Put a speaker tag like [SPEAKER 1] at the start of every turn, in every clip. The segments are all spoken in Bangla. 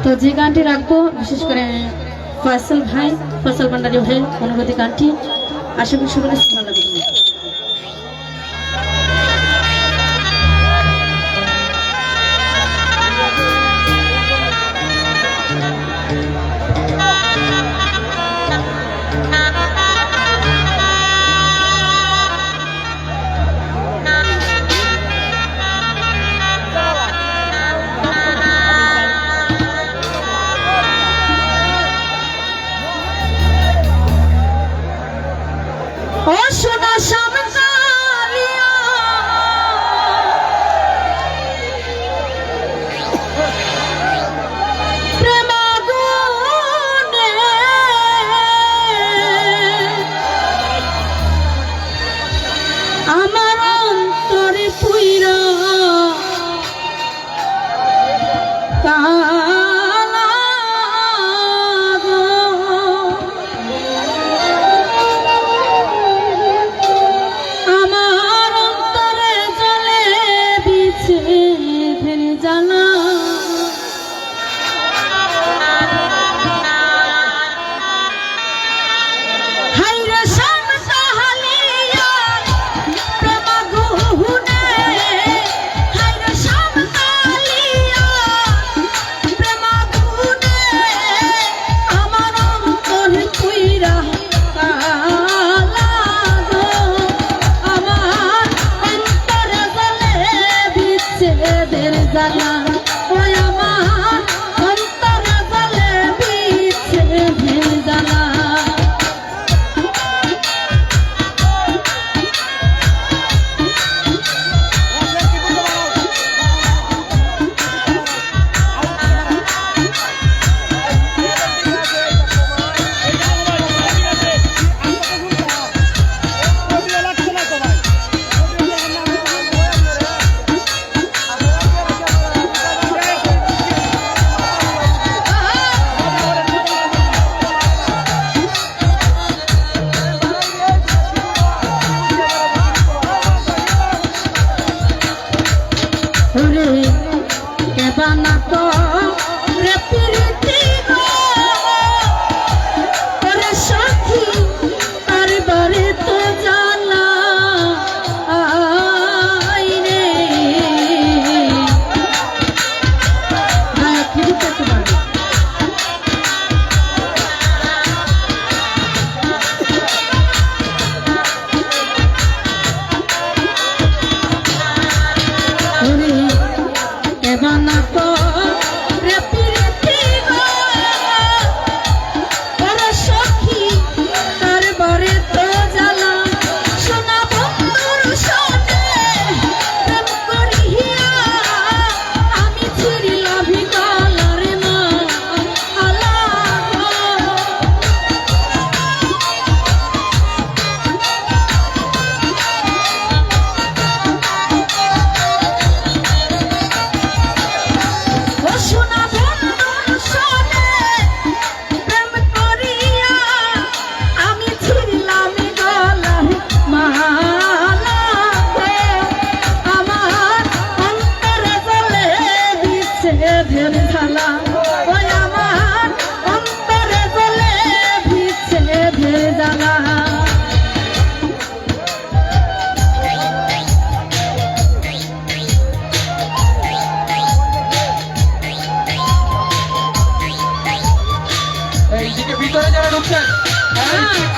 [SPEAKER 1] তো যে গানটি রাখবো বিশেষ করে ফয়সাল ভাই, ফয়সাল ভান্ডারী ভাই অনুরোধী গানটি আশা করি সবার কাছে ভালো লাগবে। ও সোনা শামকালিয়া প্রেমাগুনে আমার অন্তরে পুইরা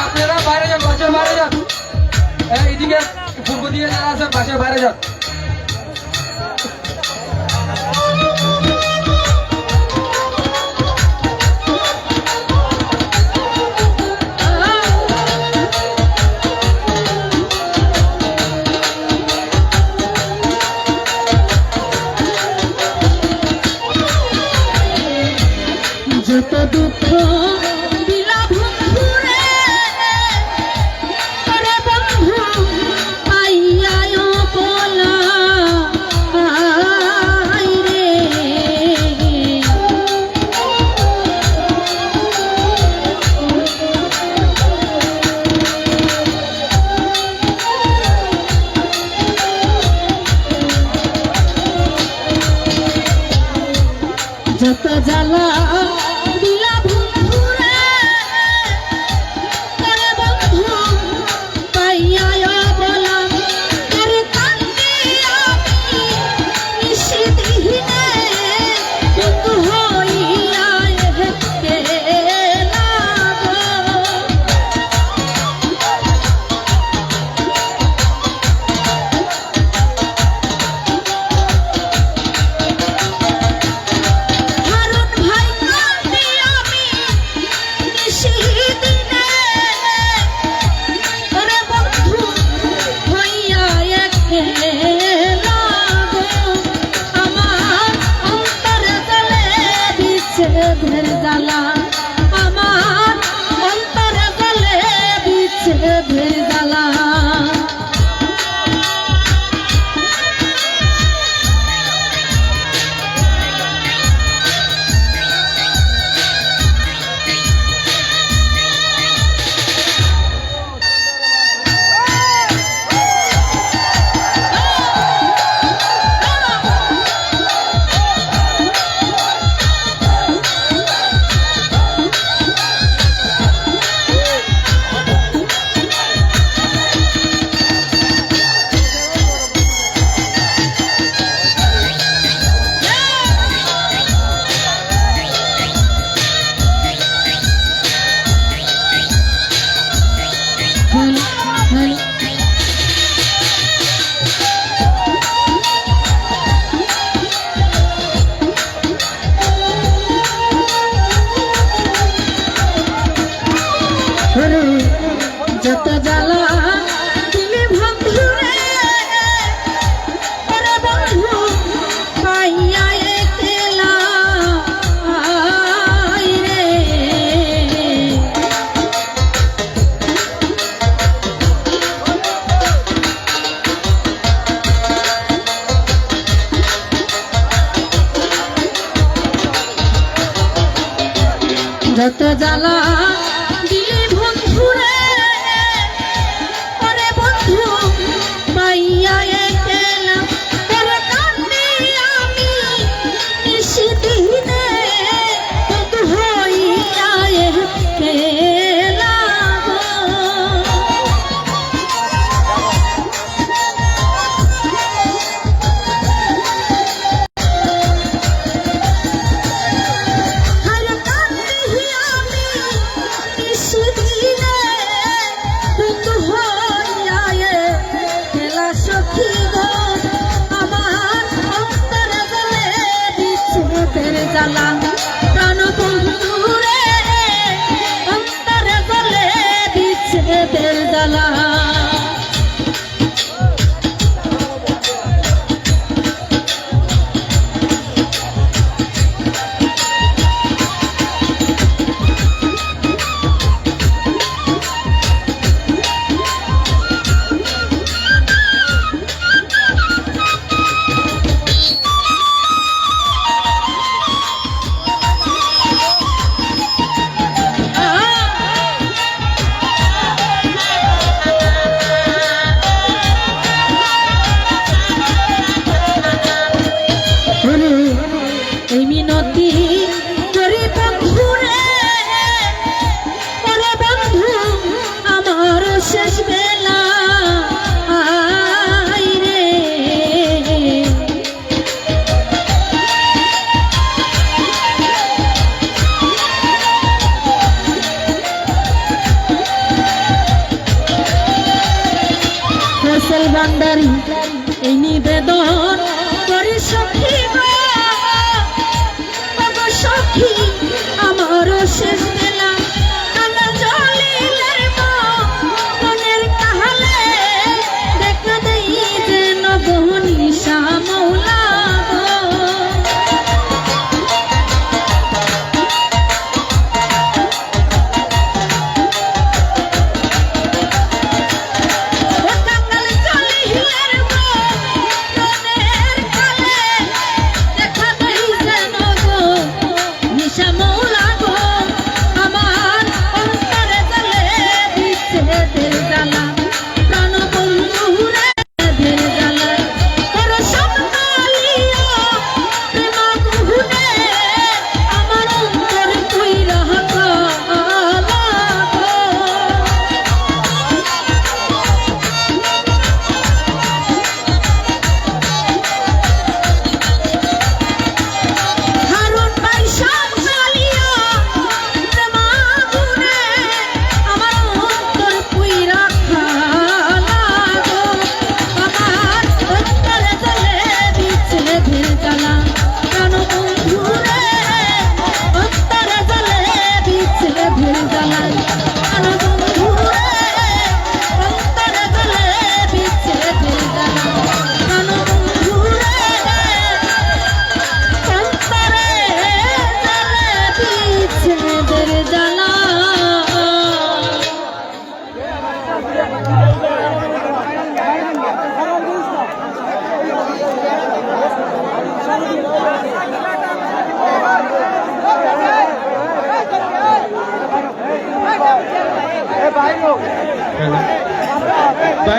[SPEAKER 2] আপনারা বাইরে যান, বাসার বাইরে যান। এইদিকে পূর্ব দিকে যারা আছেন বাসার বাইরে যান।
[SPEAKER 1] যত দুঃখ যত জ্বালা দিলা বন্ধুরে করে বন্ধু পাইয়া বলাম আরে কান্দি আমি নিশিদিনে বন্ধু হইয়া গেলা গো। হারুন ভাই কান্দি আমি নিশিদিনে ওরে বন্ধু হইয়া গেলা গো। আমার অন্তরে জ্বলে বিচ্ছেদের জ্বালা, আমার অন্তরে জ্বলে বিচ্ছেদের জ্বালা। যত জ্বালা দিলি বন্ধুরে ওরে বন্ধু পাইয়া একলা রে। যত জ্বালা দিলি বন্ধুরে ওরে বন্ধু পাইয়া একলা ওরে কান্দি আমি নিশিদিনে বন্ধু হইয়া গেলা গো। হায় কান্দি আমি নিশিদিনে বন্ধু হইয়া গেলা সখী গো। আমার অন্তরে জ্বলে বিচ্ছেদের জ্বালা, প্রাণ বন্ধুরে অন্তরে জ্বলে বিচ্ছেদের জ্বালা।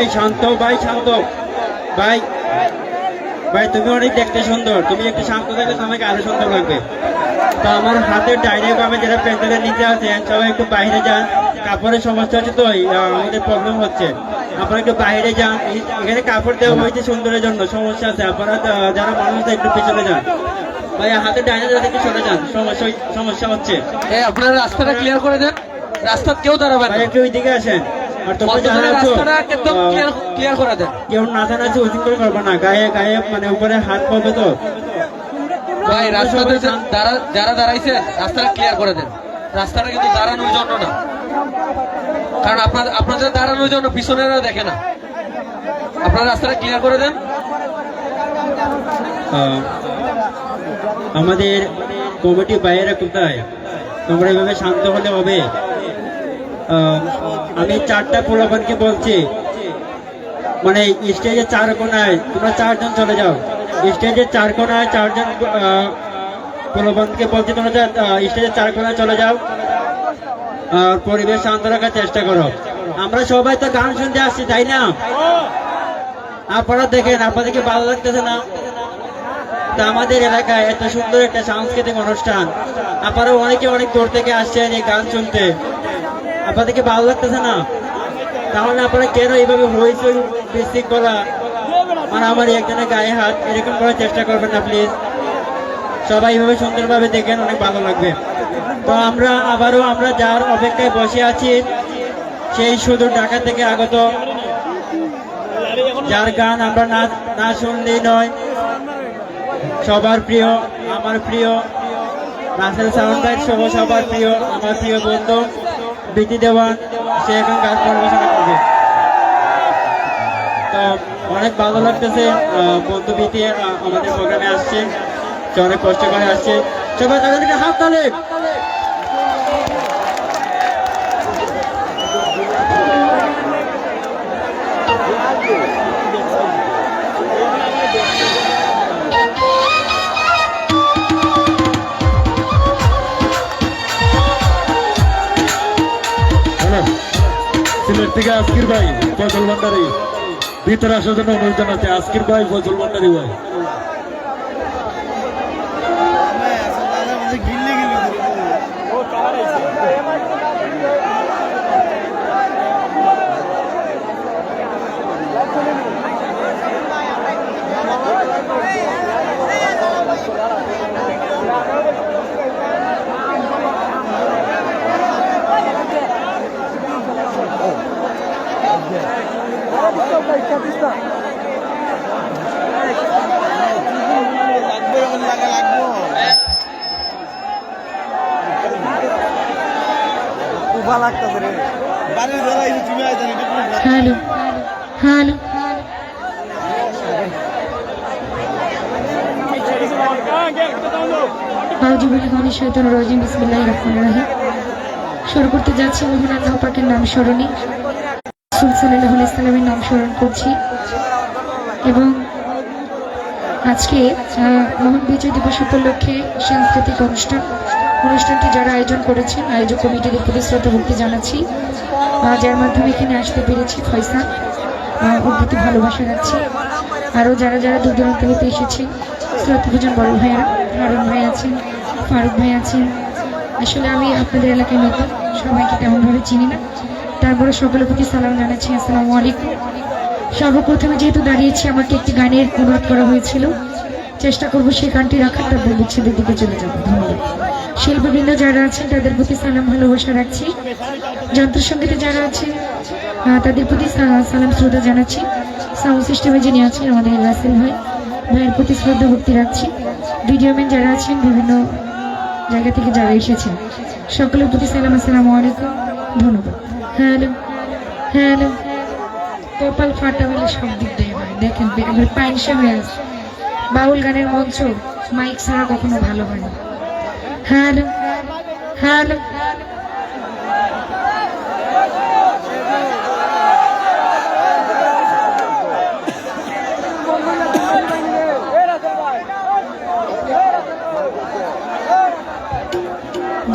[SPEAKER 3] ভাই শান্ত, ভাই শান্ত, ভাই ভাই তুমি অনেক দেখতে সুন্দর, তুমি একটু শান্ত থাকলে তোমাকে আরো সুন্দর লাগবে। তো আমার হাতের ডাইরেক্ট আমি যারা প্যান্ডেলের নিচে আছেন সবাই একটু বাইরে যান, কাপড়ের সমস্যা হচ্ছে তো আমাদের প্রবলেম হচ্ছে, আপনারা একটু বাইরে যান। এখানে কাপড় দেওয়া হয়েছে সুন্দরের জন্য, সমস্যা আছে, আপনারা যারা মানুষ একটু পিছনে যান। ভাই হাতের ডাইনে যারা একটু সরে যান, সমস্যা হচ্ছে।
[SPEAKER 2] আপনারা রাস্তাটা ক্লিয়ার করে দেন, রাস্তা কেউ দাঁড়াবেন
[SPEAKER 3] ভাই
[SPEAKER 2] না।
[SPEAKER 3] একটু ওইদিকে আসেন। আর তোমরা যারা
[SPEAKER 2] মধ্যখানে
[SPEAKER 3] আছো
[SPEAKER 2] রাস্তাটা একদম ক্লিয়ার করে দেন।
[SPEAKER 3] কেউ নাচা নাচি ওই করে করবে না, গায়ে গায়ে মানে উপরে হাত পড়বে তো।
[SPEAKER 2] ভাই রাস্তাতে যারা দাঁড়াইছে রাস্তাটা ক্লিয়ার করে দেন। রাস্তাটা কিন্তু দাঁড়ানোর জন্য না, কারণ আপনাদের দাঁড়ানোর জন্য পিছনেরা দেখে না। আপনারা রাস্তাটা ক্লিয়ার করে দেন।
[SPEAKER 3] আমাদের কমিটি বাইরে কোথায়, তোমরা এভাবে শান্ত হলে হবে? আমি 4টা পোলাপানকে বলছি, মানে স্টেজের 4 কোনায় তোমরা 4 জন চলে যাও। স্টেজের 4 কোনায় 4 জন পোলাপানকে বলছি, তোমরা স্টেজের 4 কোনায় চলে যাও আর পরিবেশ শান্ত রাখার চেষ্টা করো। আমরা সবাই তো গান শুনতে আসছি, তাই না? আপনারা দেখেন, আপনাদেরকে ভালো লাগতেছে না? তা আমাদের এলাকায় এত সুন্দর একটা সাংস্কৃতিক অনুষ্ঠান, আপনারা অনেকে অনেক দূর থেকে আসছেন এই গান শুনতে, আপনাদেরকে ভালো লাগতেছে না? তাহলে আপনারা কেন এইভাবে হইচই বিশৃঙ্খলা মারামারি একজনের গায়ে হাত এরকম করার চেষ্টা করবেন না প্লিজ। সবাই এইভাবে সুন্দরভাবে দেখেন, অনেক ভালো লাগবে। তো আমরা যার অপেক্ষায় বসে আছি, সেই শুধু ঢাকা থেকে আগত, যার গান আমরা না শুনলেই নয়। সবার প্রিয়, আমার প্রিয় রাসেল সাউন্ড ভাই সহ সবার প্রিয়, আমার প্রিয় বন্ধু বিতি দেওয়ান, সে এখন গান পরিবেশনা করবে। তো অনেক ভালো লাগতেছে, বন্ধু বিতি আমাদের প্রোগ্রামে আসছে, সে অনেক কষ্ট করে আসছে। সবাই তাদেরকে হাত তালে।
[SPEAKER 4] সিলেট থেকে আজকির ভাই ফজল ভান্ডারী ভিতরে আসার জন্য অনুরোধ জানাচ্ছে। আজকির ভাই ফজল ভান্ডারী ভাই।
[SPEAKER 1] হ্যালো হ্যালো শুরু করতে যাচ্ছি মহান আল্লাহ পাকের নাম স্মরণে, রাসূল সাল্লাল্লাহু আলাইহি সাল্লামের নাম স্মরণ করছি। এবং আজকে মহান বিজয় দিবস উপলক্ষে সাংস্কৃতিক অনুষ্ঠানটি যারা আয়োজন করেছেন, আয়োজক কমিটির প্রতি শ্রদ্ধা ভক্তি জানাচ্ছি। যার মাধ্যমে এখানে আসতে পেরেছি ফয়সাল, ওর প্রতি ভালোবাসা রাখছি। আরও যারা দূর দূরান্ত হতে এসেছেন, শ্রদ্ধাভোজন বড় ভাইয়েরা, হারুন ভাই আছেন, ফারুক ভাই আছেন। আসলে আমি আপনাদের এলাকায় নতুন, সবাইকে তেমনভাবে চিনি না, তারপরে সকলের প্রতি সালাম জানাচ্ছি, আসসালামু আলাইকুম। সর্বপ্রথমে যেহেতু দাঁড়িয়েছি, আমাকে একটি গানের অনুরোধ করা হয়েছিল, চেষ্টা করবো সেই গানটি রাখার, তারপর বিচ্ছেদের দিকে চলে যাবো। ধন্যবাদ। শিল্পবৃন্দ যারা আছেন তাদের প্রতি সালাম ভালোবাসা রাখছি। যন্ত্রসঙ্গীতে যারা আছেন তাদের প্রতি সালাম শ্রদ্ধা জানাচ্ছি। সাউন্ড সিস্টেমে যিনি আছেন আমাদের রাসেল ভাইয়ের প্রতি শ্রদ্ধা ভক্তি রাখছি। ভিডিও ম্যান যারা আছেন, বিভিন্ন জায়গা থেকে যারা এসেছেন, সকলের প্রতি সালাম, আসসালামু আলাইকুম, ধন্যবাদ। হ্যালো হ্যালো, কপাল ফাটা বলে সব দিক দিয়ে হয়, দেখেন এবার পাইনসা হয়ে আছে। বাউল গানের মঞ্চ মাইক ছাড়া কখনো ভালো হয় না। হ্যালো হ্যালো,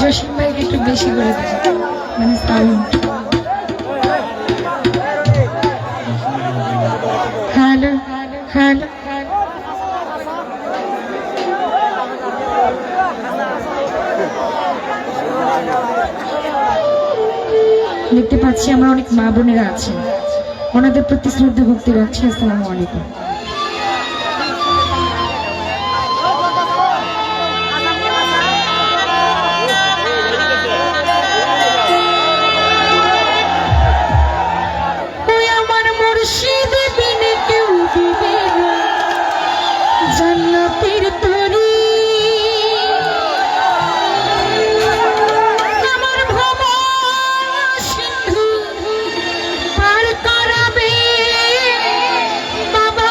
[SPEAKER 1] জসিম ভাইকে একটু বেশি করে দেয়, মানে সাউন্ড। দেখতে পাচ্ছি আমার অনেক মা বোনেরা আছেন, ওনাদের প্রতি শ্রদ্ধা ভক্তি রাখছি। আসসালামু আলাইকুম। ওই আমার মুর্শিদ বিনে কেউ দিবে না জান্নাতের তরি, আমার ভব সিন্ধু পার করাবে বাবা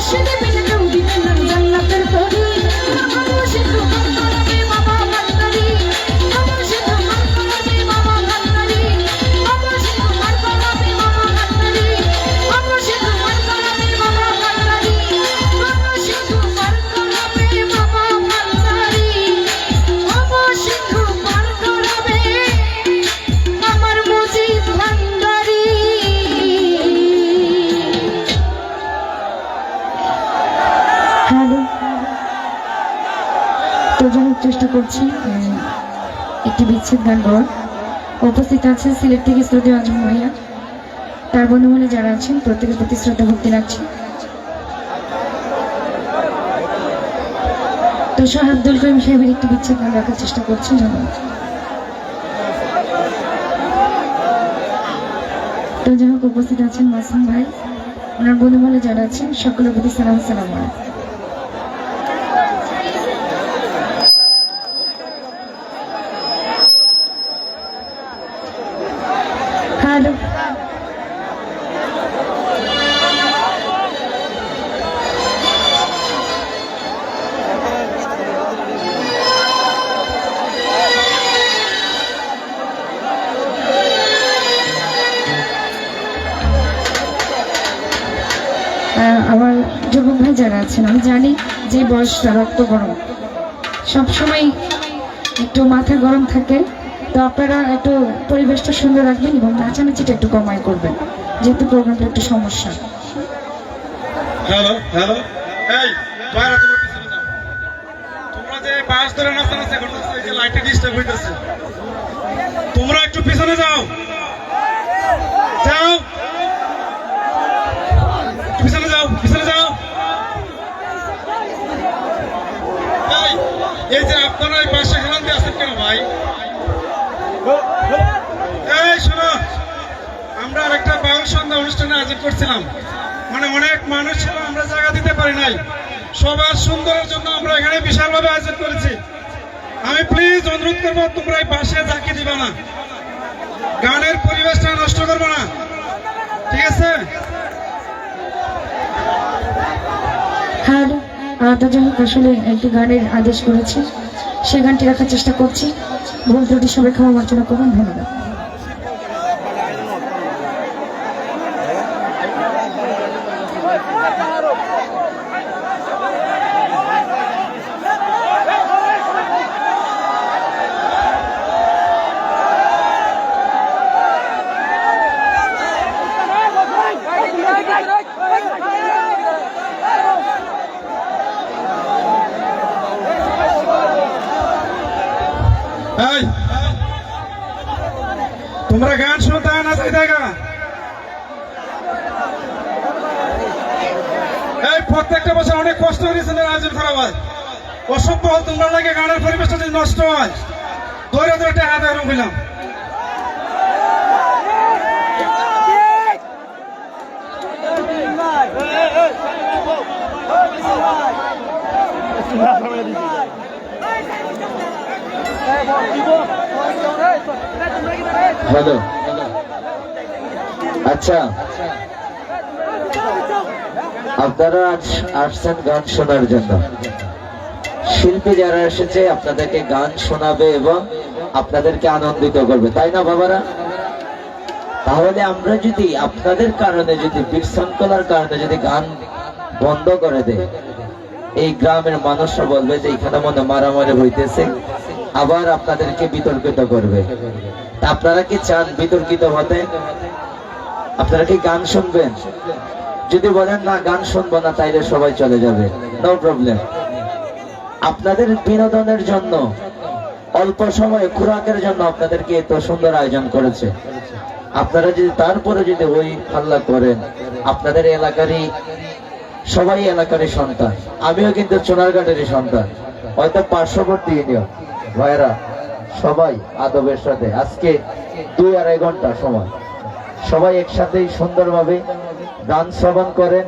[SPEAKER 1] সে দেবে না কেউ দিবে না জান্নাতের পরি আমার সিন্ধু মান করাবে বাবা ভান্ডারি আমার সিন্ধু মান করাবে বাবা ভান্ডারি আমার সিন্ধু মান করাবে বাবা ভান্ডারি আমার সিন্ধু মান করাবে বাবা ভান্ডারি আমার সিন্ধু মান করাবে বাবা ভান্ডারি আমার সিন্ধু মান করাবে আমার মুজিব ভান্ডারি। হ্যালো, তো যাই হোক চেষ্টা করছি একটি বিচ্ছেদ গান গাওয়ার। উপস্থিত আছেন সিলেট থেকে শ্রদ্ধেয় আজম ভাইয়া, তার বন্ধুমহলে যারা আছেন প্রত্যেকের প্রতি শ্রদ্ধা ভক্তি রাখছি। তো শাহ আব্দুল করিম সাহেবের একটি বিচ্ছেদ গান রাখার চেষ্টা করছি। ধন্যবাদ। তো যাই হোক উপস্থিত আছেন মাসুম ভাই, ওনার বন্ধুমহলে যারা আছেন সকলের প্রতি সালাম আলাইকুম। হ্যালো, আমার যুবক ভাই যারা আছেন, আমি জানি যে বয়সটা রক্ত গরম, সবসময় একটু মাথা গরম থাকে, তো আপনারা একটু পরিবেশটা সুন্দর রাখবেন এবং নাচানাচিটা একটু কমাই করবেন, যেহেতু প্রোগ্রামটা একটু সমস্যা।
[SPEAKER 4] হ্যালো হ্যালো, এই বাইরে তোমার পিছনে যাও। তোমরা যে বাস ধরে নাচানাচি করতেছো, এই যে লাইটে ডিস্টার্ব হইতেছে, তোমরা একটু পিছনে যাও, যাও পিছনে যাও, পিছনে যাও। এই যে আপনারা এই পাশে হেলান দিয়ে আছেন কেন ভাই? এই শোনো, আমরা আরেকটা বাউল সন্ধ্যা অনুষ্ঠানে আয়োজন করছিলাম, মানে অনেক মানুষ ছিল, আমরা জায়গা দিতে পারি নাই। সবার সুন্দরের জন্য আমরা এখানে বিশালভাবে আয়োজন করেছি। আমি প্লিজ অনুরোধ করবো, তোমরা এই পাশে ঝাঁকি দিবা না, গানের পরিবেশটা নষ্ট করবো না, ঠিক আছে?
[SPEAKER 1] হ্যালো, তো যাই হোক আসলে একটি গানের আদেশ করেছি, সে গানটি রাখার চেষ্টা করছি। ভুল ত্রুটি সবাই ক্ষমা মার্জনা করুন। ধন্যবাদ।
[SPEAKER 4] এই তোমরা গান শুনতে না চাই দেখা, এই প্রত্যেকটা বছর অনেক কষ্ট করেছেন, আয়োজন করা হয়, অসভ্য হল তোমরা লাগে গানের পরিবেশটা যদি নষ্ট হয়, ধরে ধরে একটা হাত রুবিলাম।
[SPEAKER 5] হ্যালো, আচ্ছা আপনারা আজ আসছেন গান শোনার জন্য। শিল্পী যারা এসেছে আপনাদেরকে গান শোনাবে এবং আপনাদেরকে আনন্দিত করবে, তাই না বাবারা? তাহলে আমরা যদি আপনাদের কারণে, যদি বিশৃঙ্খলার কারণে যদি গান বন্ধ করে দেয়, এই গ্রামের মানুষরা বলবে যে এখানে মনে মারামারি হইতেছে, আবার আপনাদেরকে বিতর্কিত করবে। আপনারা কি চান বিতর্কিত হতে? আপনারা কি গান শুনবেন? যদি বলেন না গান শুনবো না, তাইলে সবাই চলে যাবে, নো প্রবলেম। আপনাদের বিনোদনের জন্য, অল্প সময়ে খোরাকের জন্য আপনাদেরকে এত সুন্দর আয়োজন করেছে। আপনারা যদি তারপরে যদি ওই হাল্লা করেন, আপনাদের এলাকারই সবাই এলাকারই সন্তান, আমিও কিন্তু চোনারঘাটেরই সন্তান, হয়তো পার্শ্ববর্তী ইউনিয়ন ভাইরা, সবাই আদবের সাথে আজকে 2-2.5 ঘন্টা সময় সবাই একসাথেই সুন্দরভাবে গান শ্রবণ করেন।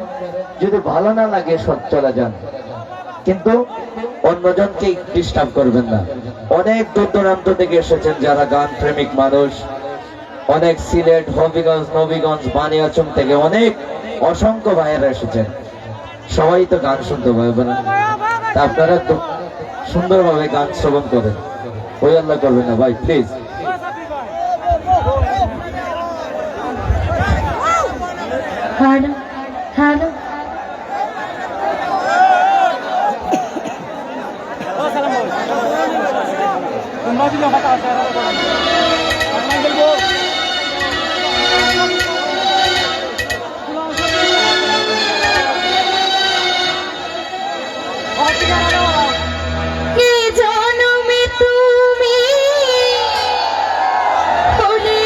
[SPEAKER 5] যদি ভালো না লাগে চলে যান, কিন্তু অন্যজনকে ডিস্টার্ব করবেন না। অনেক দূর দূরান্ত থেকে এসেছেন যারা গান প্রেমিক মানুষ, অনেক সিলেট, হবিগঞ্জ, নবীগঞ্জ, বানিয়াচং থেকে অনেক অসংখ্য ভাইয়েরা এসেছেন। সবাই তো গান শুনতে পারবে না, তা আপনারা তো সুন্দরভাবে গান শ্রবণ করেন, ওই আল্লাহ করবেন না ভাই প্লিজ।
[SPEAKER 1] হ্যালো হ্যালো এই জনমে তুমি হলে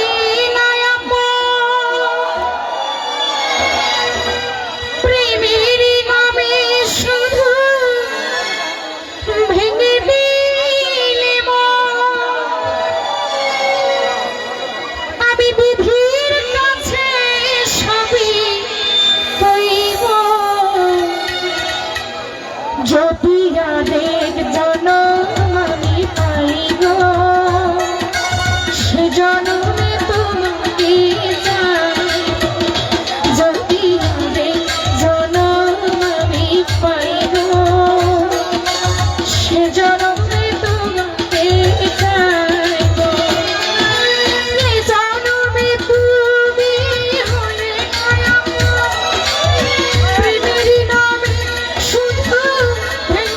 [SPEAKER 1] না আপন, প্রেমের নামে শুধু ভেঙে দিলে মন। আমি বিধির কাছে সবই হইব, যদি আরেক জনম আমি পাইব, সে জনমে তোমাকে চাই। যদি আরেক জনম আমি পাইব, সে জনমে তোমাকে চাইব। এ জনমে তুমি হলে আমার, প্রেমের নামে শুধু ভেঙে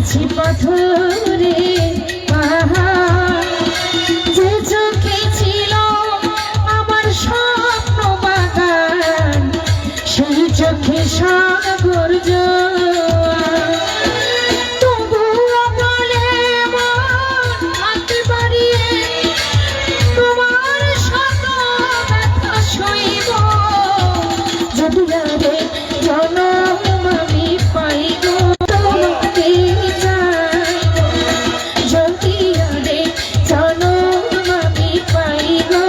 [SPEAKER 1] দেখেছি পাথরে পাহাড়, যে চোখে ছিল আমার স্বপ্ন বাগান, সেই চোখে সাগর জোয়ার। তবুও বলে মন হাত বাড়িয়ে তোমার শত ব্যথা সইব, যদি আরে জনম আমি পাই গো তোমাকে চাইব, যদি আরে জনম আমি পাই গো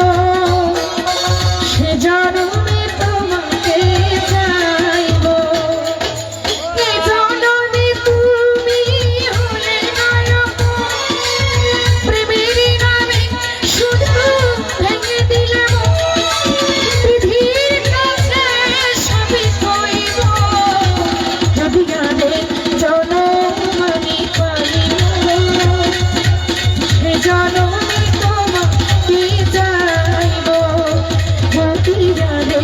[SPEAKER 1] সে জনমে তোমাকে চাইব। এ জনমে তুমি হলে নায়ক, প্রেমের নামে শুধু ভেঙে দিলে পৃথিবীর কাছে সবই কইব, যদি আরে জনম আমি পাইব সে জনমে তোমাকে চাইব, যদি আরে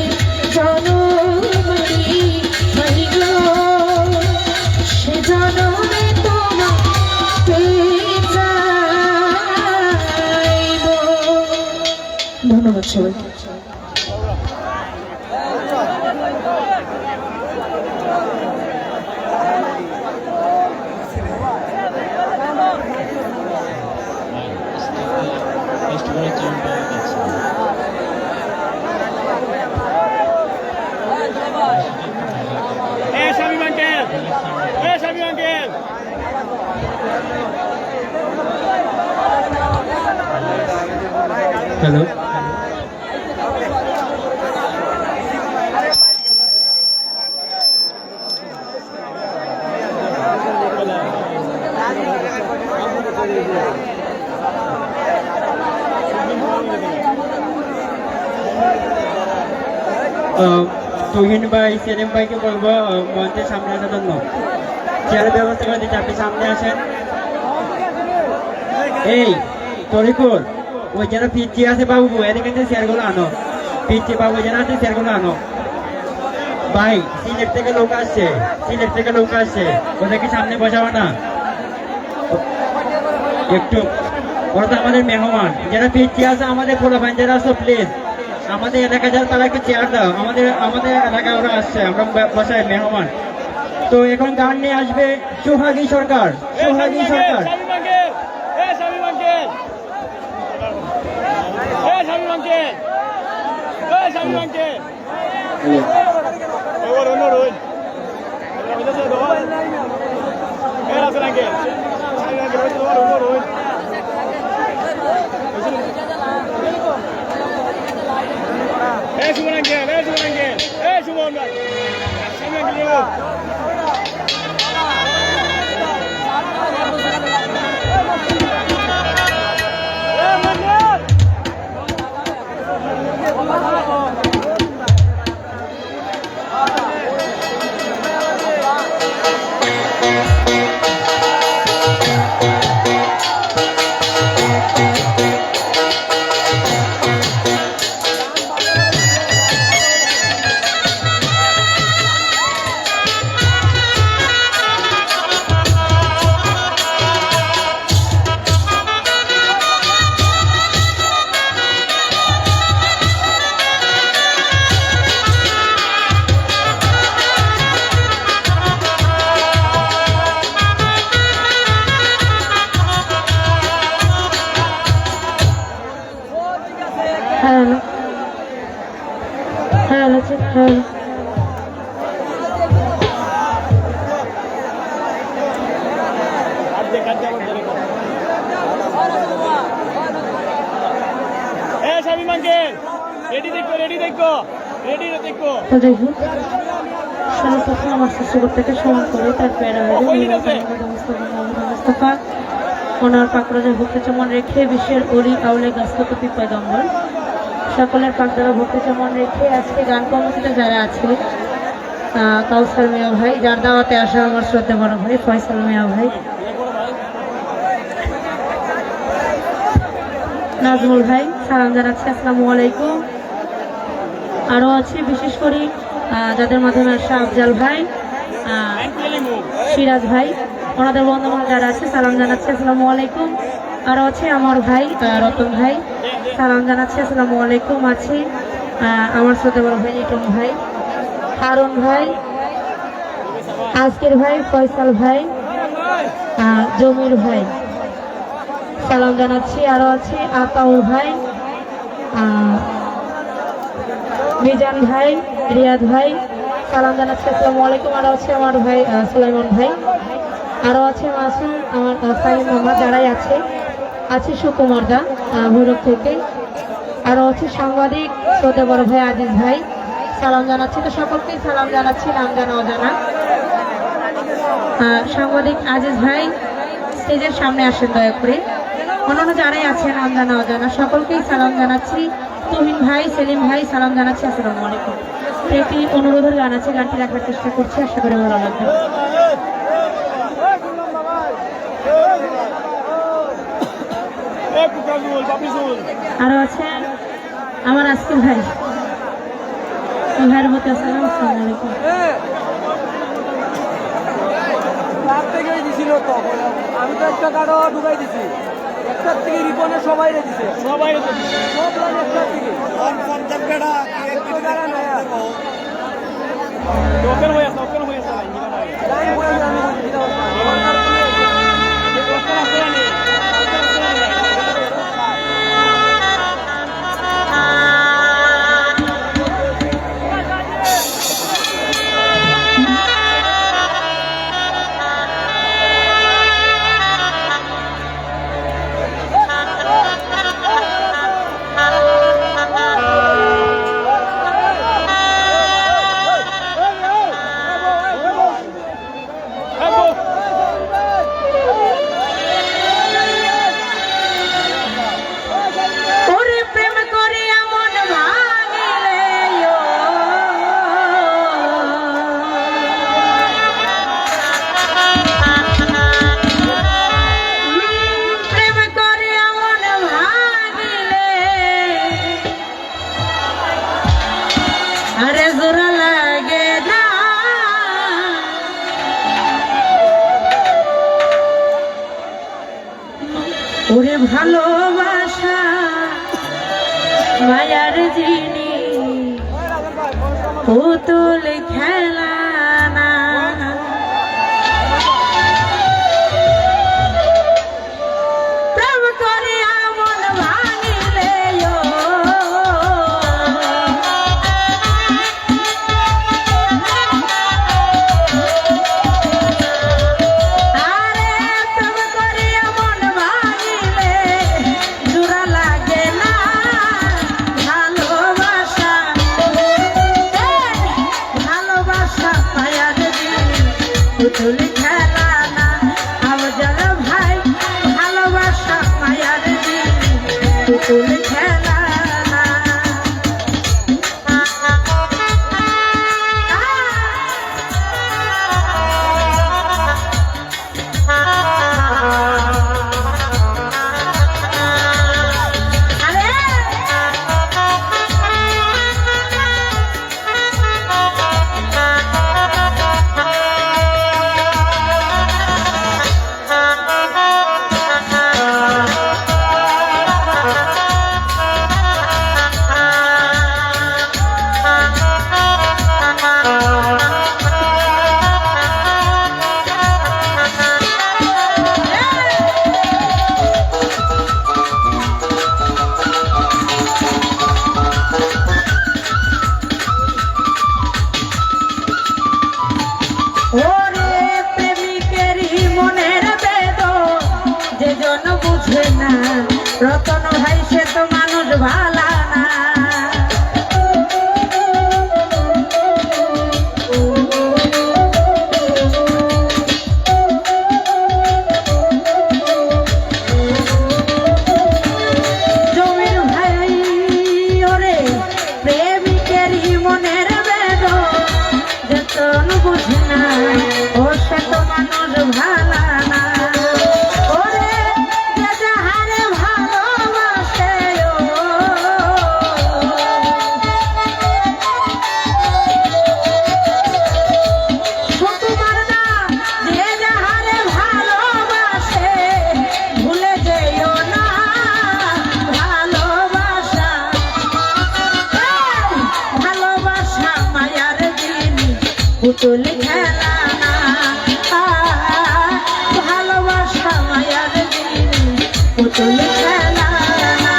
[SPEAKER 1] জনম আমি পাইব সে জনমে তোমাকে চাইব। ধন্যবাদ সবাইকে।
[SPEAKER 3] হ্যালো, তুহিন ভাই, সেলিম ভাইকে বলবো মঞ্চের সামনে আসার জন্য। চেয়ারের ব্যবস্থা করে দিচ্ছি, আপনি সামনে আসেন। এই তরিকুল, ওই যেন পিচ্ছি আছে বাবু, এদিকে চেয়ারগুলো আনো। পিচ্ছি বাবু যেন আছে, চেয়ারগুলো আনো। ভাই, সিলেট থেকে লোক আসছে, সিলেট থেকে লোক আসছে, ওদেরকে সামনে বসাবো না একটু? ওরা তো আমাদের মেহমান। যারা পিচ্ছি আছে আমাদের পোলাপান যারা আছে, প্লিজ আমাদের এলাকা যারা তারা একটু চেয়ার দাও। আমাদের এলাকায় ওরা আসছে, আমরা বসাই মেহমান। তো এখন গান নিয়ে আসবে সোহাগী সরকার। সোহাগী সরকার,
[SPEAKER 1] হ্যালো হ্যালো হ্যালো। তো যাই হোক, সর্বপ্রথম আমার শিশুর থেকে স্মরণ করে তার প্যারা মুস্তফা ওনার পাকড়াজের ভক্তি চমন রেখে বিশ্বের অলি আউলে গাছপতি পয়গম্বর সকলের পাকড়া ভক্তি চমন রেখে আজকে গান কর্মসূচিতে যারা আছে, কাউসার মিয়া ভাই, যার দাওয়াতে আসা আমার শ্রদ্ধা বড় ভাই ফয়সাল মিয়া ভাই, নাজমুল ভাই, সালাম জানাচ্ছি, আসসালামু আলাইকুম। আরও আছে বিশেষ করে যাদের মাধ্যমে আসা আফজাল ভাই, সিরাজ ভাই,
[SPEAKER 6] ওনাদের বন্ধুবান্ধব যারা আছে সালাম জানাচ্ছি, আসসালামু আলাইকুম। আরও আছে আমার ভাই রতন ভাই, সালাম জানাচ্ছি, আসসালামু আলাইকুম। আছে আমার ছোট বড় ভাই লিটন ভাই, হারুন ভাই, আজকের ভাই, ফয়সাল ভাই, জমির ভাই, সালাম জানাচ্ছি। আরও আছে আতাউর ভাই, মিজান ভাই, রিয়াদ ভাই, সালাম জানাচ্ছি, আসসালামু আলাইকুম। আরও আছে আমার ভাই সুলাইমান ভাই, আরও আছে মাসুম, আমার সাইম মামা, যারাই আছে সুকুমার দা ভৈরব থেকে, আরও আছে সাংবাদিক ছোট বড় ভাই আজিজ ভাই, সালাম জানাচ্ছি। তো সকলকেই সালাম জানাচ্ছি, নাম জানা অজানা। সাংবাদিক আজিজ ভাই স্টেজের সামনে আসেন দয়া করে। অন্যান্য যারাই আছেন নাম জানা অজানা সকলকেই সালাম জানাচ্ছি। তুহিন ভাই, সেলিম ভাই, সালাম জানাচ্ছি, আসসালামু আলাইকুম। একটি অনুরোধের গান আছে, গানটি রাখার চেষ্টা করছি, আশা করি ভালো লাগবে। আরো আছে আমার আজকের ভাই, ভাইয়ের প্রতি আসসালাম, আসসালামু আলাইকুম।
[SPEAKER 7] আমি তো একটা কার্ডও ঢুকাই দিছি, একটার থেকে রিপনে সবাই দিছে, সবাই সব লাইন একটার থেকে ওপেন হয়ে আছে, ওপেন হয়ে আছে লাইন হয়ে আছে। আমি
[SPEAKER 6] ওরে ভালোবাসা মায়ার জিনি পুতুল খেলা না, প্রেম করিয়া মন ভাঙিলে পুতুল খেলা না, আফজাল ভাই ভালোবাসা মায়ার জিনি পুতুল খেলা না। ওরে প্রেমিকেরই মনের বেদন যে জন বুঝে না, রতন ভাই সে তো মানুষ ভালা না। জমির ভাই ওরে প্রেমিকেরই মনের বেদন যে জন বুঝে না, ও সে তো মানুষ ভালা না। ওরে যে যাহারে ভালোবাসে সুকুমার দা, যে যাহারে পুতুল খেলা না।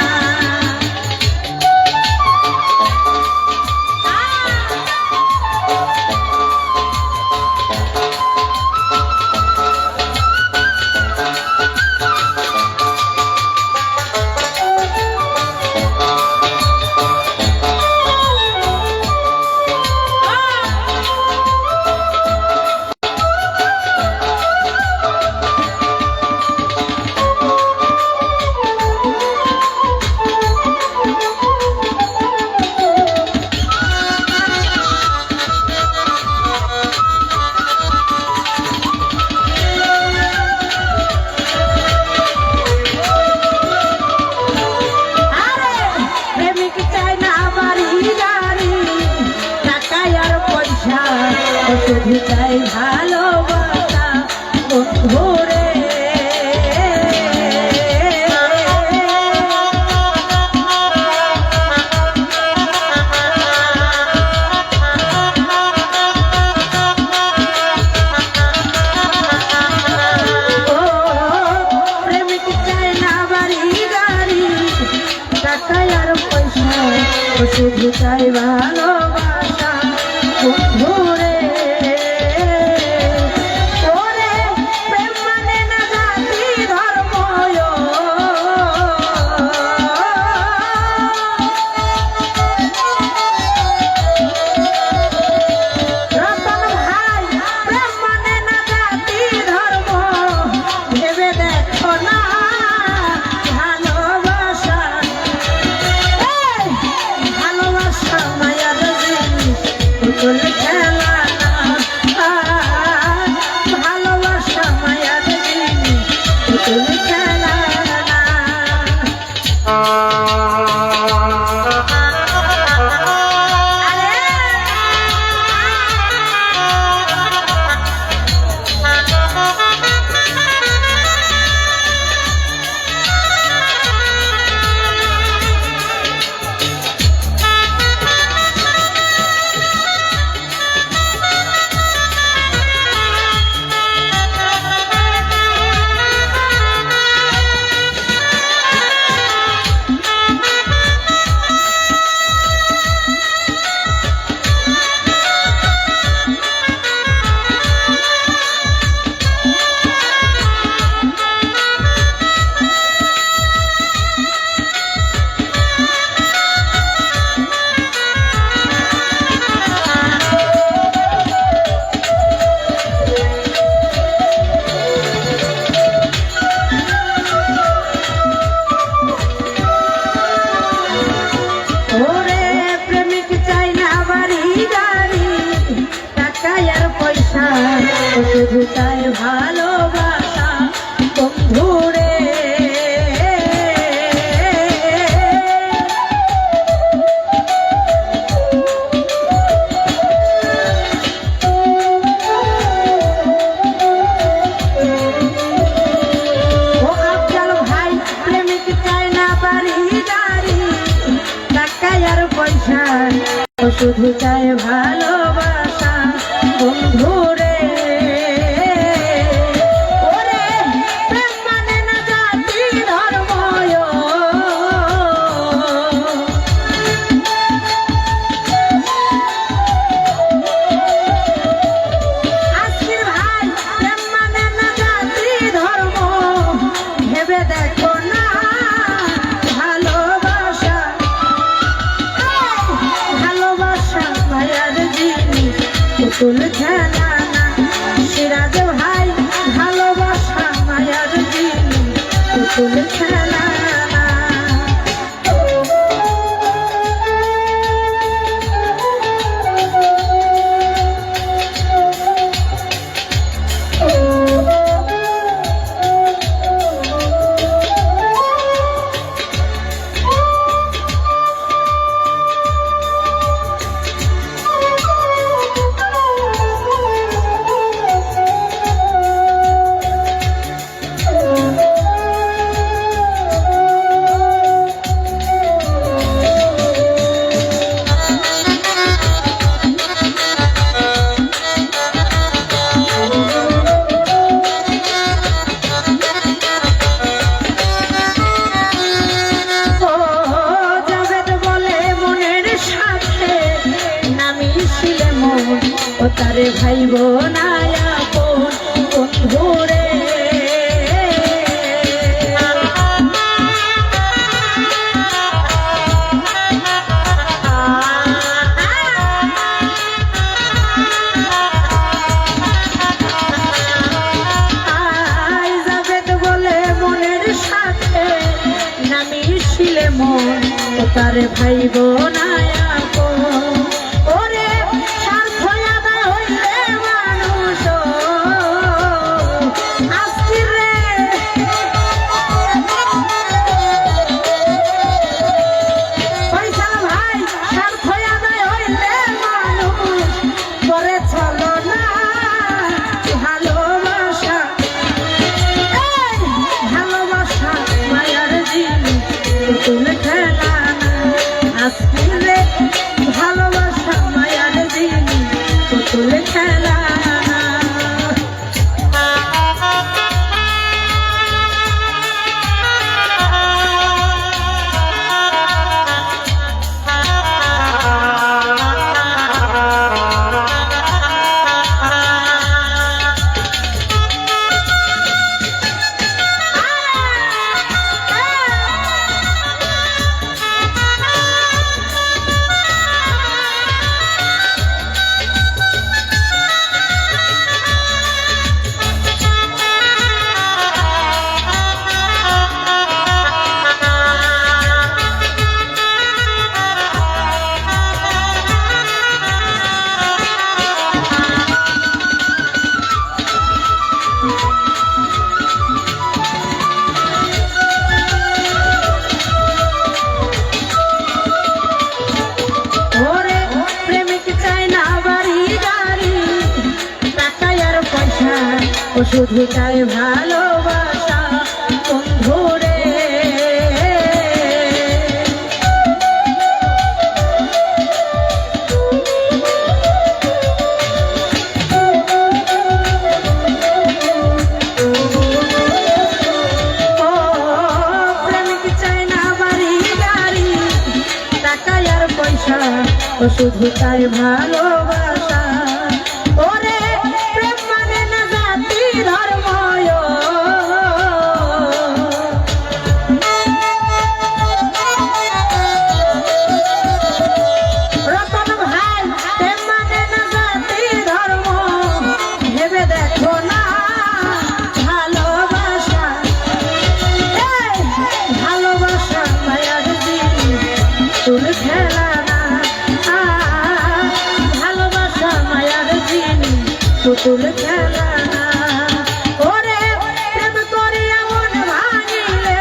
[SPEAKER 6] শুধু চাই ভালোবাসা বন্ধুরে। প্রেমিক চাই না বাড়ি গাড়ি টাকা আর পয়সা, শুধু চাই ভালোবাসা বন্ধুরে। শুধু চাই ভালোবাসা বন্ধুরে। ও আফজাল ভাই প্রেমিক চাই না বাড়ি গাড়ি টাকা আর পয়সা, শুধু চাই ভালোবাসা বন্ধুরে। দেখো না ভালোবাসা, ভালোবাসা মায়ার জীবন। তারে ভাইব না আপন বন্ধু রে। আই যাবেদ বলে মনের সাথে নামি শিলে মন ও তারে ভাইব না আপন। ওরে স্বার্থ আদায় হইলে মানুষ আজকে রে পয়সা ভাই স্বার্থ আদায় হইলে মানুষ করে চলো না ভালোবাসা। এই ভালোবাসা মায়ার জিনিস পুতুল খেলা না আজকে রে। ভালোবাসা মায়ার জিনিস পুতুল খেলা না। ওরে প্রেমিক চাই না বাড়ি গাড়ি টাকা আর পয়সা ও শুধু চাই ভালোবাসা বন্ধু রে। ও প্রেমিক চাই না বাড়ি গাড়ি টাকা আর পয়সা ও শুধু চাই ভালোবাসা। ওরে প্রেম মানে না জাতি ধর্ম রতন ভাই প্রেম মানে না জাতি ধর্ম ভেবে দেখো না ভালোবাসা। এই ভালোবাসা মায়ার জিনিস তুল খেলা না ভালোবাসা মায়ার জিনিস পুতুল খেলা না। ওরে প্রেম করিয়া মন ভাঙিলে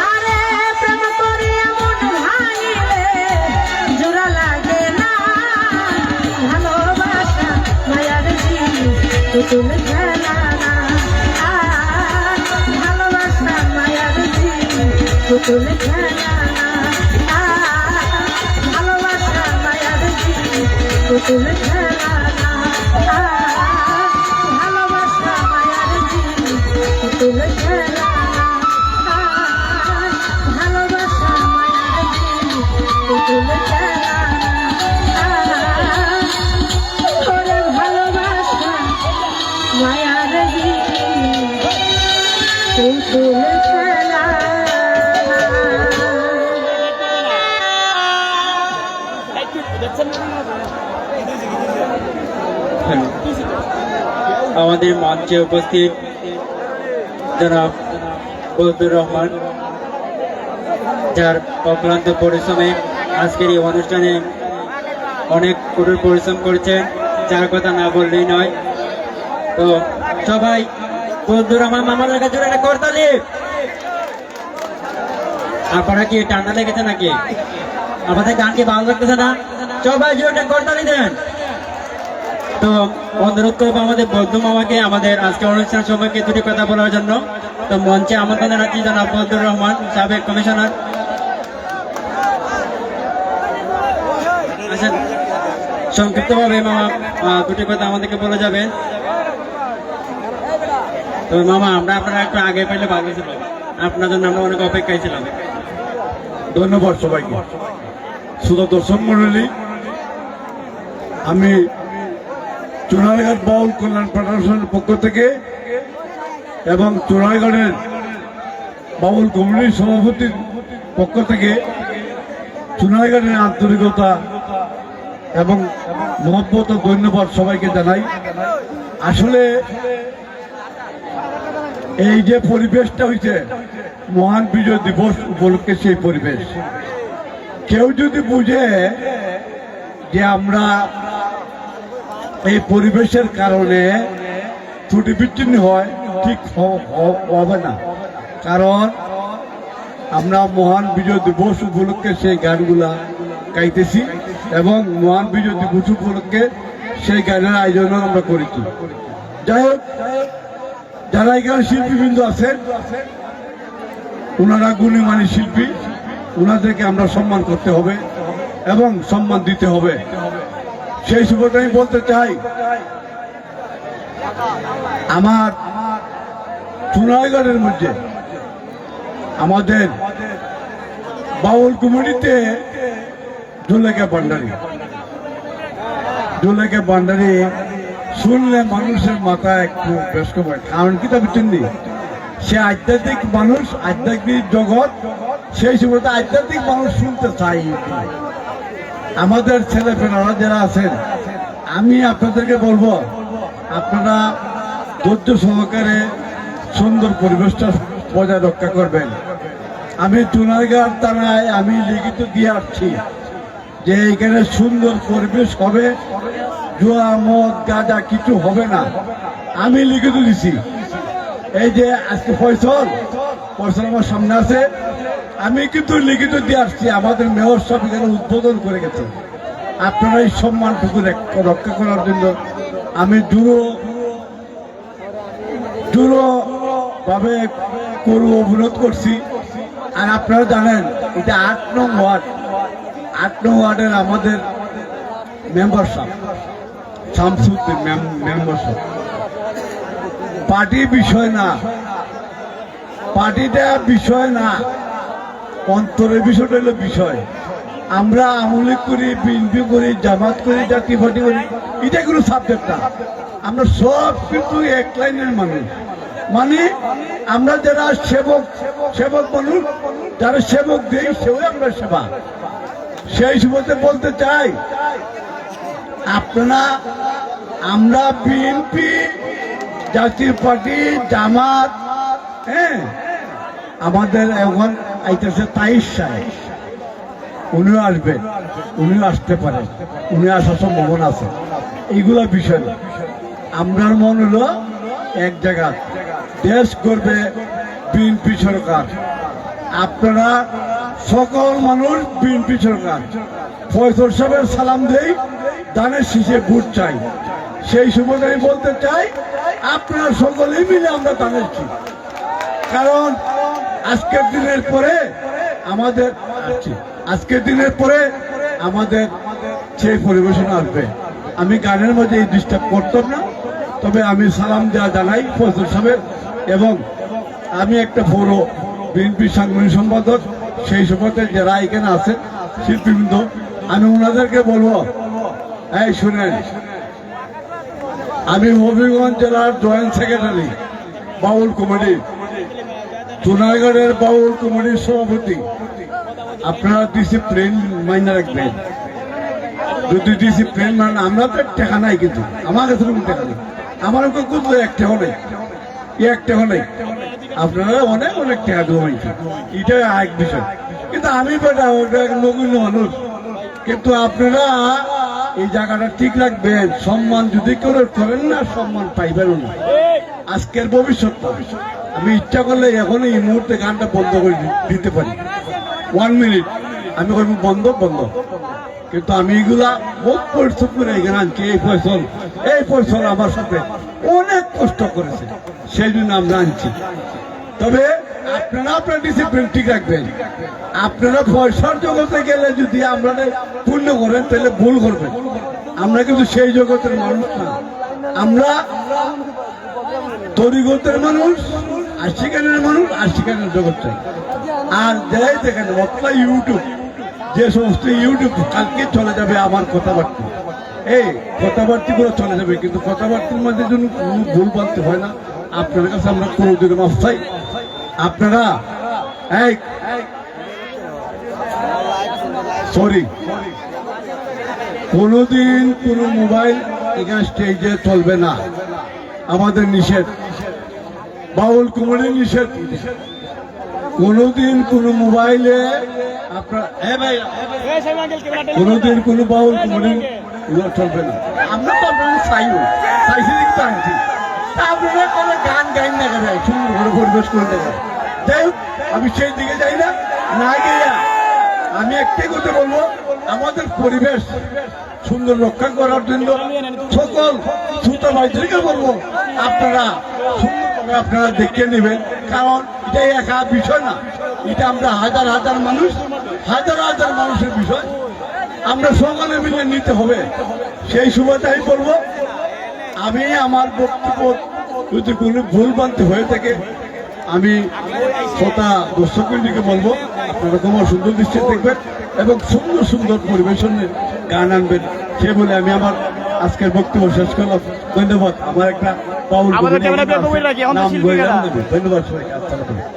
[SPEAKER 6] আরে প্রেম করিয়া মন ভাঙিলে জোড়া লাগে না ভালোবাসা মায়ার জিনিস পুতুল খেলা না ভালোবাসা মায়ার জিনিস পুতুল খেলা না ভালোবাসা মায়ার জিনিস পুতুল খেলা না ভালোবাসা মায়ার জিনিস পুতুল খেলা না ভালোবাসা মায়ার জিনিস পুতুল খেলা না। ওরে ভালোবাসা মায়ার জিনিস পুতুল খেলা
[SPEAKER 3] আমাদের মঞ্চে উপস্থিত জনাব বদরুর রহমান, যার অক্লান্ত পরিশ্রমে আজকের এই অনুষ্ঠানে অনেক কঠোর পরিশ্রম করেছে, যার কথা না বললেই নয়। তো সবাই বদরুর রহমান মামাদের কাছে একটা করতালি। আপনারা কি ঠান্ডা লেগেছে নাকি? আমাদের গান কি ভালো লাগতেছে না? সবাই জোরে করতালি দেন। তো অনুরোধ করবো আমাদের বৌদ্ধ মামাকে আমাদের আজকে অনুষ্ঠান সম্পর্কে দুটি কথা বলার জন্য। তো মঞ্চে আমন্ত্রণ জানাচ্ছি জনাব বদরুর রহমান, সাবেক কমিশনার। আচ্ছা, সংক্ষিপ্তভাবে মামা দুটি কথা আমাদেরকে বলে যাবেন। তো মামা, আমরা আপনারা একটু আগে পেলে ভালো ছিল। আপনার জন্য আমরা অনেক অপেক্ষায় ছিলাম।
[SPEAKER 8] ধন্যবাদ সবাইকে। শ্রোতা দর্শক মন্ডলী, আমি চুনারঘাট বাউল কল্যাণ ফেডারেশনের পক্ষ থেকে এবং চুনারঘাটের বাউল কমিটির সভাপতির পক্ষ থেকে চুনারঘাটের আন্তরিকতা এবং মহব্বত ও ধন্যবাদ সবাইকে জানাই। আসলে এই যে পরিবেশটা হয়েছে মহান বিজয় দিবস উপলক্ষে, সেই পরিবেশ কেউ যদি বুঝে যে আমরা এই পরিবেশের কারণে ত্রুটি বিচ্ছিন্ন হয়, ঠিক হবে না। কারণ আমরা মহান বিজয় দিবস উপলক্ষে সেই গানগুলা গাইতেছি এবং মহান বিজয় দিবস উপলক্ষে সেই গানের আয়োজন আমরা করেছি। যাই হোক, যারা এখানে শিল্পীবৃন্দ আছেন, ওনারা গুণীমানী শিল্পী, ওনাদেরকে আমরা সম্মান করতে হবে এবং সম্মান দিতে হবে। সেই সুবাদে আমি বলতে চাই, আমার চুনারঘাটের মধ্যে আমাদের বাউল কমিটিতে জুলেখা ভান্ডারী শুনলে মানুষের মাথায় একটু বেশ কমায়। কারণ কি তবে চিনি, সে আধ্যাত্মিক মানুষ, আধ্যাত্মিক জগৎ, সেই সময় আধ্যাত্মিক মানুষ শুনতে চাই। আমাদের ছেলেপেলেরা যারা আছেন, আমি আপনাদেরকে বলবো, আপনারা ধৈর্য সহকারে সুন্দর পরিবেশটা বজায় রক্ষা করবেন। আমি চুনারঘাট থানায় আমি লিখিত দিয়ে আসছি যে এখানে সুন্দর পরিবেশ হবে, জুয়া মদ গাঁজা কিছু হবে না, আমি লিখিত দিছি। এই যে আজকে ফয়সল আমার সামনে আছে, আমি কিন্তু লিখিত দিয়ে আসছি, আমাদের মেয়র সাহেব এখানে উদ্বোধন করে গেছে। আপনারা এই সম্মানটুকু রক্ষা করার জন্য আমি দৃঢ় ভাবে অনুরোধ করছি। আর আপনারা জানেন, এটা ৮ নং ওয়ার্ডের আমাদের মেম্বার সাহেব শামসুদ্দিন মেম্বার সাহেব। পার্টি বিষয় না, পার্টিটা বিষয় না, অন্তরের বিষয়টা হলো বিষয়। আমরা আওয়ামী লীগ করি, বিএনপি করি, জামাত করি, জাতীয় পার্টি করি, এটা কোনো সাবজেক্ট না। আমরা সব কিন্তু এক লাইনের মানুষ। মানে আমরা যারা সেবক মানুষ, যারা সেবক দিই, সেও আমরা সেবা। সেই সুবাদে বলতে চাই, আপনারা, আমরা বিএনপি, জাতীয় পার্টি, জামাত, হ্যাঁ, আমাদের এখন আইতেছে 23 সাহেব, উনিও আসবেন, উনিও আসতে পারেন, উনি আসার সম্ভাবনা আছে। এইগুলা বিষয় না। আমরার মন হলো এক জায়গা, দেশ করবে বিএনপি সরকার। আপনারা সকল মানুষ বিএনপি সরকার, ফয়সল সাহেবের সালাম দেই, দানের শীষে ভোট চাই। সেই সময় আমি বলতে চাই, আপনারা সকলেই মিলে আমরা দানের শীষ। কারণ আজকের দিনের পরে আমাদের সেই পরিবেশন আসবে। আমি গানের মধ্যে এই ডিস্টার্ব করতাম না, তবে আমি সালাম দেওয়া জানাই ফয়সল সাহেবের, এবং আমি একটা বড় বিএনপি সাংগঠনিক সম্পাদক। সেই সুবাদে যারা এখানে আছেন শিল্পীবৃন্দ, আমি ওনাদেরকে বলবো, এই শুনেন, আমি হবিগঞ্জ জেলার জয়েন্ট সেক্রেটারি বাউল কমিটি, চুনারঘাটের বাউল কমিটির সভাপতি। আপনারা ডিসিপ্লিন মাইনে রাখবেন। যদি ডিসিপ্লিন মানে, আমরা তো টাকা নাই, কিন্তু আমার কাছে কোনো টাকা নেই, আমার কিন্তু একটা নেই। আপনারা অনেক টাকা জমাইছে, এটা এক বিষয়। কিন্তু আমি বেটা ওটা নগণ্য মানুষ। কিন্তু আপনারা এই জায়গাটা ঠিক রাখবেন। সম্মান যদি কেউ করেন না, সম্মান পাইবেন না। আজকের ভবিষ্যৎ, আমি ইচ্ছা করলে এখন এই মুহূর্তে গানটা বন্ধ করে দিতে পারি, 1 মিনিট আমি করবো বন্ধ। কিন্তু আমি এগুলা বহুত পরিশ্রম করে এখানে আনছি। এই ফয়সল আমার সাথে অনেক কষ্ট করেছে, সেই জন্য আমরা আনছি। তবে আপনারা আপনার ডিসিপ্লিন ঠিক রাখবেন। আপনারা পয়সার জগতে গেলে যদি আপনাদের পূর্ণ করেন, তাহলে ভুল করবেন। আমরা কিন্তু সেই জগতের মানুষ না, আমরা তরিগতের মানুষ, আশি গানের মানুষ আশি গানের জগৎ চাই। আর যাই দেখেন অতলা ইউটিউব, যে সমস্ত ইউটিউব কালকে চলে যাবে আমার কথাবার্তা, এই কথাবার্তা গুলো চলে যাবে, কিন্তু কথাবার্তার মধ্যে জন্য কোনো ভুল বলতে হয় না। আপনার কাছে আমরা কোনোদিন মাফ চাই। আপনারা সরি, কোনোদিন কোনো মোবাইল এখানে স্টেজে চলবে না, আমাদের নিষেধ, বাউল কমেডি নিষেধ। কোনোদিন কোনো মোবাইলে আপনার ভাই কোনোদিন কোনো বাউল কমেডি চলবে না। আমরা তো আপনারা চাইছি কিন্তু আনছি, আপনারা কোনো গান গাইন না কেন, সুন্দর করে পরিবেশ করে দেবেন। যাই হোক, আমি সেই দিকে যাই না, না গিয়া আমি একটাই কথা বলবো, আমাদের পরিবেশ সুন্দর রক্ষা করার জন্য সকল শ্রোতা ভাইদেরকে বলবো আপনারা সুন্দরভাবে আপনারা দেখে নেবেন, কারণ এটা একা বিষয় না, এটা আমরা হাজার হাজার মানুষের বিষয়, আমরা সকলে মিলে নিতে হবে। সেই সুবাদে বলবো, আমি আমার বক্তব্য যদি কোনো ভুল বানতে হয়ে থাকে, আমি শ্রোতা দর্শককে বলবো আপনারা তোমার সুন্দর দৃষ্টি দেখবেন এবং সুন্দর সুন্দর পরিবেশনের গান আনবেন। সে বলে আমি আমার আজকের বক্তব্য শেষ করলাম। ধন্যবাদ। আমার একটা বাউল নাম বললাম, ধন্যবাদ সবাইকে। আসসালামু আলাইকুম।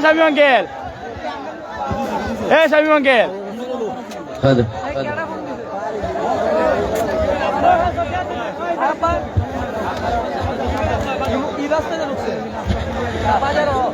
[SPEAKER 7] শামীম আঙ্কেল, শামীম আঙ্কেল, এই রাস্তায় ঢুকছে।